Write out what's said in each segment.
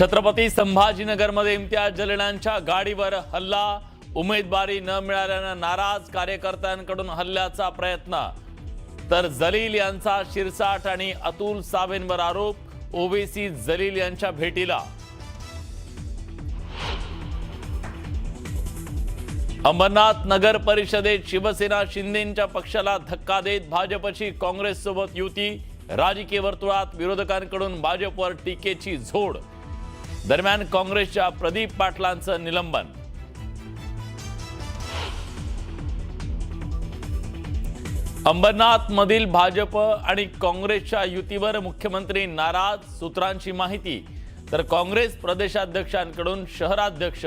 छत्रपती संभाजीनगरमध्ये इम्तियाज जलीलांच्या गाडीवर हल्ला, उमेदवारी न मिळाल्याने नाराज कार्यकर्त्यांकडून हल्ल्याचा प्रयत्न, तर जलील यांचा शिरसाट आणि अतुल सावेंवर आरोप, ओवेसी जलील यांच्या भेटीला. अंबरनाथ नगर परिषदेत शिवसेना शिंदेंच्या पक्षाला धक्का देत भाजपची काँग्रेससोबत युती, राजकीय वर्तुळात विरोधकांकडून भाजपवर टीकेची झोड. दरम्यान काँग्रेसच्या प्रदीप पाटलांचं निलंबन. अंबरनाथ मधील भाजप आणि काँग्रेसच्या युतीवर मुख्यमंत्री नाराज, सूत्रांची माहिती. तर काँग्रेस प्रदेशाध्यक्षांकडून शहराध्यक्ष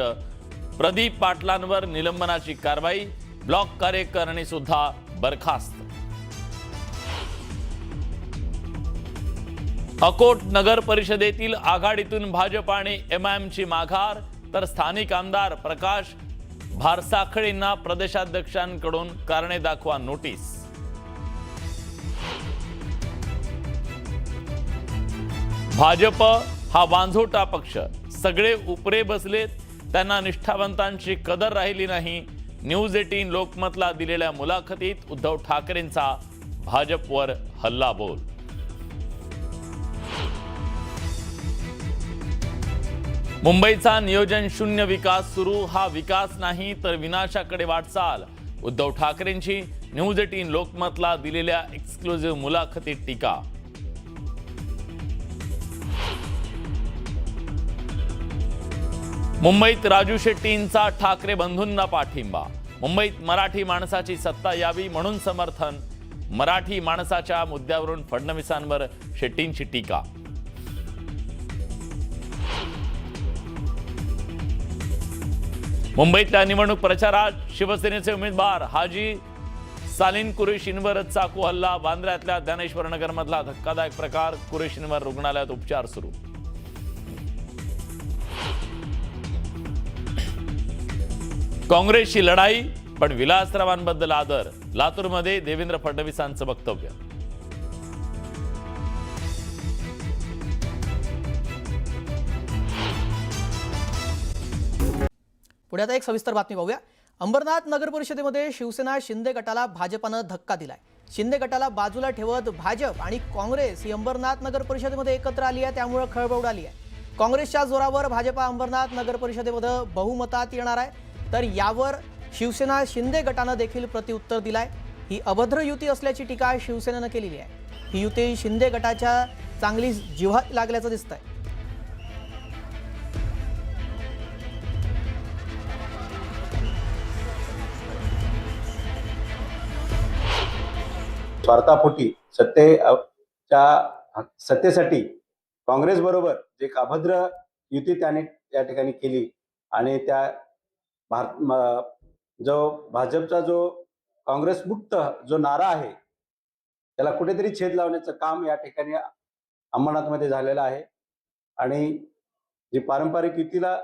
प्रदीप पाटलांवर निलंबनाची कारवाई, ब्लॉक कार्यकारिणी सुद्धा बरखास्त. अकोट नगर परिषदेतील आघाडीतून भाजप आणि एमआयएमची माघार, तर स्थानिक आमदार प्रकाश भारसाखळेंना प्रदेशाध्यक्षांकडून कारणे दाखवा नोटीस. भाजप हा वांझोटा पक्ष, सगळे उपरे बसलेत, त्यांना निष्ठावंतांची कदर राहिली नाही. न्यूज 18 लोकमतला दिलेल्या मुलाखतीत उद्धव ठाकरेंचा भाजपवर हल्लाबोल. मुंबईचा नियोजन शून्य विकास सुरू, हा विकास नाही तर विनाशाकडे वाटचाल. उद्धव ठाकरेंची न्यूज 18 लोकमतला दिलेल्या एक्सक्लुझिव्ह मुलाखतीत टीका. मुंबईत राजू शेट्टींचा ठाकरे बंधूंना पाठिंबा, मुंबईत मराठी माणसाची सत्ता यावी म्हणून समर्थन. मराठी माणसाच्या मुद्द्यावरून फडणवीसांवर शेट्टींची टीका. मुंबईतल्या निवडणूक प्रचारात शिवसेनेचे उमेदवार हाजी सालीन कुरेशींवर चाकू हल्ला, बांद्र्यातल्या ज्ञानेश्वर नगर मधला धक्कादायक प्रकार, कुरेशींवर रुग्णालयात उपचार सुरू. काँग्रेसची लढाई पण विलासरावांबद्दल आदर, लातूरमध्ये देवेंद्र फडणवीसांचं वक्तव्य. पुढे आता एक सविस्तर बातमी पाहूया. अंबरनाथ नगर परिषदेमध्ये शिवसेना शिंदे गटाला भाजपानं धक्का दिलाय. शिंदे गटाला बाजूला ठेवत भाजप आणि काँग्रेस ही अंबरनाथ नगर परिषदेमध्ये एकत्र आली आहे, त्यामुळे खळबळ उडाली आहे. काँग्रेसच्या जोरावर भाजपा अंबरनाथ नगर परिषदेमध्ये बहुमतात येणार आहे, तर यावर शिवसेना शिंदे गटानं देखील प्रत्युत्तर दिलाय. ही अभद्र युती असल्याची टीका शिवसेनेनं केलेली आहे. ही युती शिंदे गटाच्या चांगली जिव्हाळी लागल्याचं दिसतंय. स्वार्थापोटी सत्तेसाठी काँग्रेस बरोबर जे अभद्र युती त्याने त्या ठिकाणी केली आणि त्या भाजपचा जो काँग्रेस मुक्त जो नारा आहे त्याला कुठेतरी छेद लावण्याचं काम या ठिकाणी अंबरनाथमध्ये झालेलं आहे. आणि जी पारंपरिक युतीला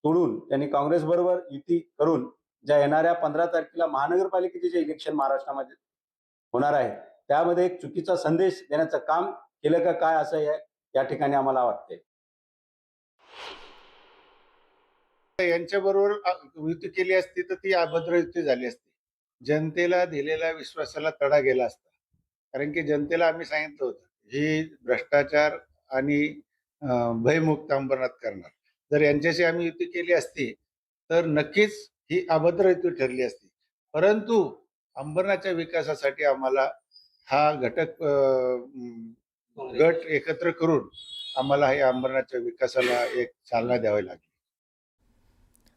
तोडून त्यांनी काँग्रेस बरोबर युती करून ज्या येणाऱ्या 15 तारखेला महानगरपालिकेचे जे इलेक्शन महाराष्ट्रामध्ये होणार आहे त्यामध्ये एक चुकीचा संदेश देण्याचं काम केलं का काय असं या ठिकाणी आम्हाला वाटते. यांच्याबरोबर युती केली असती तर ती अभद्र युती झाली असती. जनतेला दिलेल्या विश्वासाला तडा गेला असता. कारण की जनतेला आम्ही सांगितलं होतं ही भ्रष्टाचार आणि भयमुक्त अंबरनाथ करणार. जर यांच्याशी आम्ही युती केली असती तर नक्कीच ही अभद्र युती ठरली असती. परंतु अंबरनाथच्या विकासासाठी आम्हाला हा गट एकत्र करून आम्हाला या अंबरनाथच्या विकासाला एक चालना द्यावी लागली.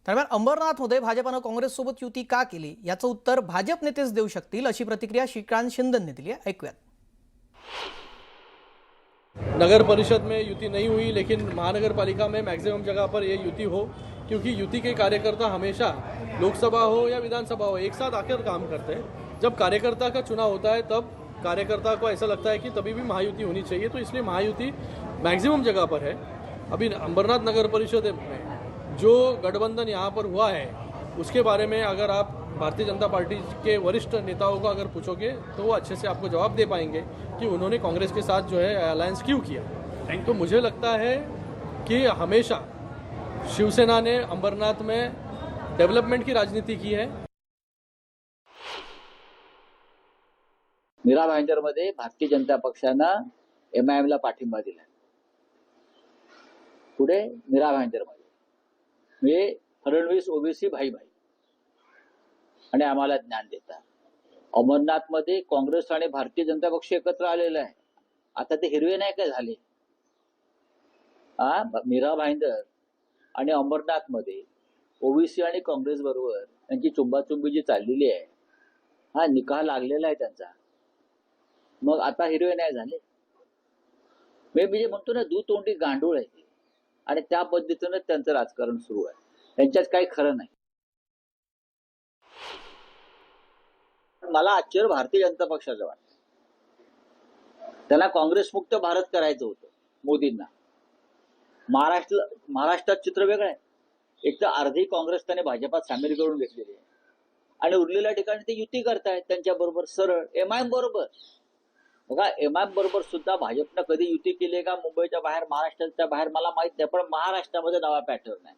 दरम्यान अंबरनाथमध्ये भाजपानं काँग्रेससोबत युती का केली याचं उत्तर भाजप नेतेच देऊ शकतील, अशी प्रतिक्रिया श्रीकांत शिंदेंनी दिली आहे. ऐकूयात. नगर परिषद में युति नहीं हुई, लेकिन महानगर पालिका में मैक्सिमम जगह पर ये युति हो, क्योंकि युति के कार्यकर्ता हमेशा लोकसभा हो या विधानसभा हो एक साथ आकर काम करते हैं. जब कार्यकर्ता का चुनाव होता है तब कार्यकर्ता को ऐसा लगता है कि तभी भी महायुति होनी चाहिए, तो इसलिए महायुति मैक्सिमम जगह पर है. अभी अंबरनाथ नगर परिषद में जो गठबंधन यहाँ पर हुआ है उसके बारे में अगर आप भारतीय जनता पार्टी के वरिष्ठ नेताओं को अगर पूछोगे तो वो अच्छे से आपको जवाब दे पाएंगे कि उन्होंने कांग्रेस के साथ जो है अलायंस क्यों किया. तो मुझे लगता है कि हमेशा शिवसेना ने अंबरनाथ में डेवलपमेंट की राजनीति की है। मीरा भाईंदरमध्ये भारतीय जनता पक्षानं MIM ला पाठिंबा दिला। पुढे मीरा भाईंदरमध्ये म्हणजे फडणवीस ओबीसी भाई भाई आणि आम्हाला ज्ञान देतात। अमरनाथमध्ये काँग्रेस आणि भारतीय जनता पक्ष एकत्र आलेला आहे। आता ते हिरवे नाही काय झाले? मीरा भाईंदर आणि अमरनाथमध्ये ओबीसी आणि काँग्रेस बरोबर त्यांची चुंबाचुंबी जी चाललेली आहे, निकाल लागलेला आहे त्यांचा, मग आता हिरवे नाही झाले? मी जे म्हणतो ना, दुतोंडी गांडूळ आहे आणि त्या पद्धतीनं त्यांचं राजकारण सुरू आहे। त्यांच्यात काही खरं नाही। मला आश्चर्य भारतीय जनता पक्षाचं वाटतं। त्यांना काँग्रेस मुक्त भारत करायचं होतं मोदींना। महाराष्ट्रात चित्र वेगळं आहे। एक तर अर्धी काँग्रेस त्याने भाजपात सामील करून घेतलेली आहे आणि उरलेल्या ठिकाणी ते युती करतायत त्यांच्या बरोबर सरळ MIM बरोबर। बघा, MIM बरोबर सुद्धा भाजपनं कधी युती केली आहे का मुंबईच्या बाहेर, महाराष्ट्राच्या बाहेर मला माहित नाही, पण महाराष्ट्रामध्ये नवा पॅटर्न आहे।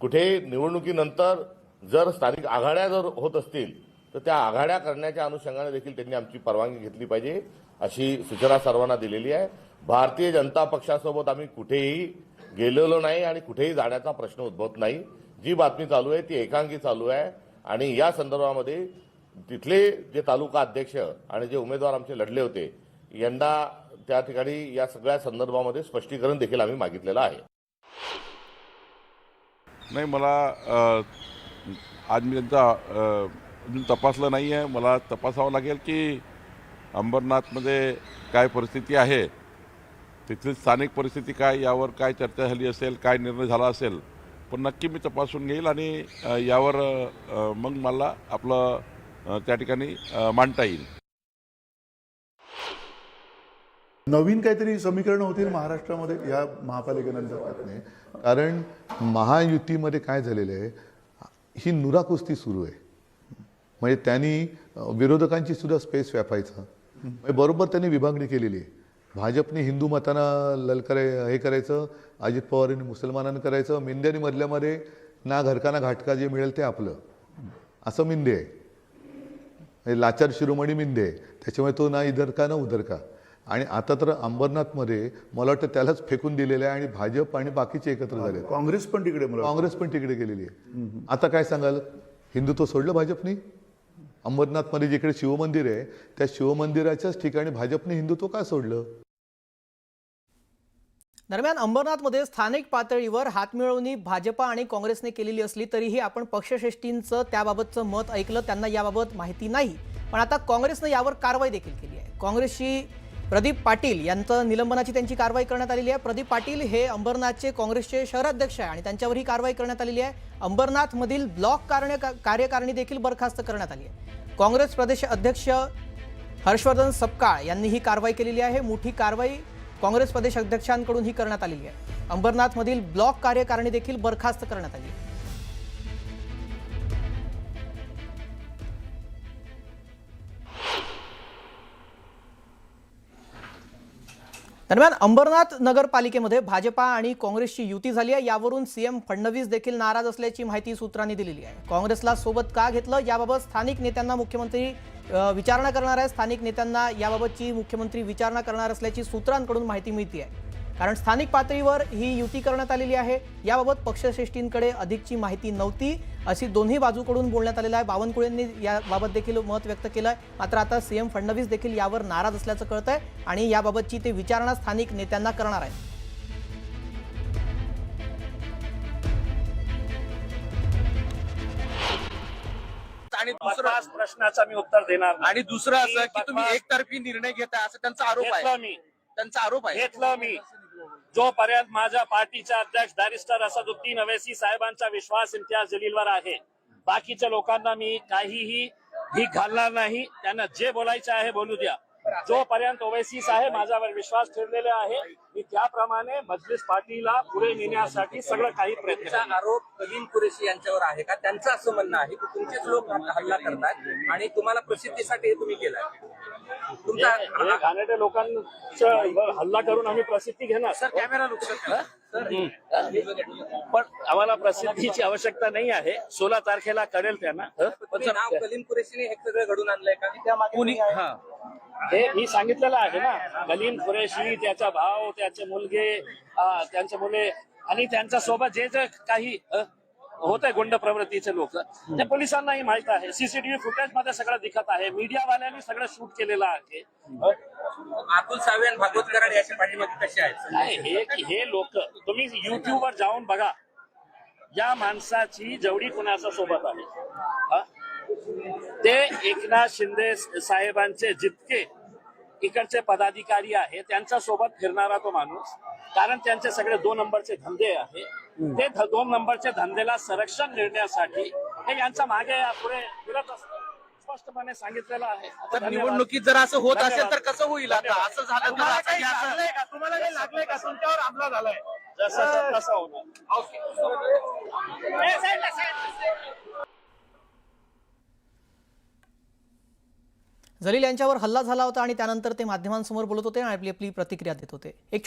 कुठे निवडणुकीनंतर जर स्थानिक आघाड्या जर होत असतील तर त्या आघाड्या करण्याच्या अनुषंगाने देखील त्यांनी आमची परवानगी घेतली पाहिजे अशी सूचना सर्वांना दिलेली आहे। भारतीय जनता पक्षासोबत आम्ही कुठेही गेलेलो नाही आणि कुठेही जाण्याचा प्रश्न उद्भवत नाही। जी बातमी चालू आहे ती एकांगी चालू आहे आणि या संदर्भामध्ये तिथले जे तालुका अध्यक्ष आणि जे उमेदवार आमचे लढले होते, यंदा त्या ठिकाणी या सगळ्या संदर्भामध्ये स्पष्टीकरण देखील आम्ही मागितलेलं आहे। नाही, मला आज मी त्यांचा अजून तपासलं नाही आहे। मला तपासावं लागेल की अंबरनाथमध्ये काय परिस्थिती आहे, तिथली स्थानिक परिस्थिती काय, यावर काय चर्चा झाली असेल, काय निर्णय झाला असेल, पण नक्की मी तपासून घेईल आणि यावर मग मला आपलं त्या ठिकाणी मांडता येईल। नवीन काहीतरी समीकरण होतील महाराष्ट्रामध्ये या महापालिकेनंतर, कारण महायुतीमध्ये काय झालेलं आहे, ही नुराकुस्ती सुरू आहे। म्हणजे त्यांनी विरोधकांची सुद्धा स्पेस व्यापायचा, बरोबर त्यांनी विभागणी केलेली आहे। भाजपने हिंदू मतांना हे करायचं, अजित पवारांनी मुसलमानांना करायचं, मिंद्यानी मधल्यामध्ये ना घरकाना घाटका जे मिळेल ते आपलं, असं मिंदे आहे। लाचार शिरोमणी मिंदे आहे, त्याच्यामुळे तो ना इधर का ना उधर का। आणि आता तर अंबरनाथमध्ये मला वाटतं त्यालाच फेकून दिलेलं आहे आणि भाजप आणि बाकीचे एकत्र झाले। काँग्रेस पण तिकडे गेलेली आहे। आता काय सांगाल, हिंदुत्व सोडलं भाजपने? अंबरनाथमध्ये जिकडे शिवमंदिर आहे त्या शिवमंदिराच्याच ठिकाणी भाजपने हिंदुत्व का सोडलं? दरम्यान अंबरनाथमध्ये स्थानिक पातळीवर हातमिळवणी भाजपा आणि काँग्रेसने केलेली असली तरीही आपण पक्षश्रेष्ठींचं त्याबाबतचं मत ऐकलं, त्यांना याबाबत माहिती नाही। पण आता काँग्रेसने यावर कारवाई देखील केली आहे। काँग्रेसची प्रदीप पाटील यांचं निलंबनाची त्यांची कारवाई करण्यात आलेली आहे। प्रदीप पाटील हे अंबरनाथचे काँग्रेसचे शहराध्यक्ष आहे आणि त्यांच्यावर ही कारवाई करण्यात आलेली आहे। अंबरनाथमधील ब्लॉक कार्यकारिणी देखील बरखास्त करण्यात आली आहे। काँग्रेस प्रदेश अध्यक्ष हर्षवर्धन सपकाळ यांनी ही कारवाई केलेली आहे। मोठी कारवाई काँग्रेस प्रदेश अध्यक्षांकडून ही करण्यात आलेली आहे। अंबरनाथमधील ब्लॉक कार्यकारिणी देखील बरखास्त करण्यात आली आहे। दरम्यान अंबरनाथ नगरपालिकेमध्ये भाजपा आणि काँग्रेसची युती झाली आहे। यावरून सीएम फडणवीस देखील नाराज असल्याची माहिती सूत्रांनी दिलेली आहे। काँग्रेसला सोबत का घेतलं याबाबत स्थानिक नेत्यांना मुख्यमंत्री विचारणा करणार आहे। स्थानिक नेत्यांना याबाबतची मुख्यमंत्री विचारणा करणार असल्याची सूत्रांकडून माहिती मिळते आहे। कारण स्थानिक पातळीवर ही युती करण्यात आलेली आहे। याबाबत पक्षश्रेष्ठींकडे अधिकची माहिती नव्हती अशी दोन्ही बाजूकडून बोलण्यात आलेलं आहे। बावनकुळेंनी याबाबत देखील मत व्यक्त केलं आहे। मात्र आता सीएम फडणवीस देखील यावर नाराज असल्याचं कळतंय आणि याबाबतची ते विचारणा स्थानिक नेत्यांना करणार आहेत। आणि दुसरा प्रश्नाचा मी उत्तर देणार आणि दुसरं असं की तुम्ही एकतर्फी निर्णय घेताय असं त्यांचा आरोप आहे। त्यांचा आरोप आहे घेतलं मी जोपर्यंत माझ्या पार्टीचे अध्यक्ष बॅरिस्टर असदुद्दीन अवैसी साहेबांचा विश्वास इम्तियाज जलीलवर आहे, बाकीच्या लोकांना मी काहीही भीक घालणार नाही। त्यांना जे बोलायचं आहे बोलू द्या। जोपर्यंत ओवैसी साहेब माझ्यावर विश्वास ठेवलेले आहे, मी त्याप्रमाणे मजलिस पार्टीला पुढे नेण्यासाठी सगळं काही प्रयत्न। आरोप कलीम कुरेशी यांच्यावर आहे का? त्यांचं असं म्हणणं आहे की तुमचेच लोक हल्ला करतात आणि तुम्हाला प्रसिद्धीसाठी हे तुम्ही केलाय। तुमचा हे घाणेरड्या लोकांचा हल्ला करून आम्ही प्रसिद्धी घेणार. सर कॅमेरा लुकसर पण आम्हाला प्रसिद्धीची आवश्यकता नाही आहे. 16 तारखेला कळेल त्यांना. पण नाव कलीम कुरेशीने हे सगळं घडून आणलंय का कुणी हे मी सांगितलेलं आहे ना. कलीम कुरेशी, त्याचा भाव, त्याचे मुलगे, त्यांचे मुले आणि त्यांच्या सोबत जे जे काही होत आहे गुंड प्रवृत्तीचे लोक, ते पोलिसांनाही माहित आहे. सीसीटीव्ही फुटेज मध्ये सगळं दिसत आहे. मीडियावाल्यांनी सगळं शूट केलेलं आहे. अतुल सावे आणि भागवत कराड याच्या पाठीमागे कसे आहेत? नाही, हे लोक तुम्ही युट्यूबवर जाऊन बघा. या माणसाची जवळी कुणाच्या सोबत आहे. ते एकनाथ शिंदे साहेबांचे जितके इकडचे पदाधिकारी आहे त्यांच्या सोबत फिरणारा तो माणूस. कारण त्यांचे सगळे 2 नंबरचे धंदे आहे. ते 2 नंबरच्या धंद्याला संरक्षण देण्यासाठी हे यांच्या मागे पुढे फिरत असतात. स्पष्टपणे सांगितलेलं आहे. तर निवडणुकीत जर असं होत असेल तर कसं होईल? आता असं झालं तर तुम्हाला काही लागलंय का? तुमच्यावर हमला झालाय जसं तसं होणार. जलील यांच्यावर हल्ला झाला होता आणि त्यानंतर ते माध्यमांसमोर बोलत होते आणि आपली प्रतिक्रिया देत होते. एक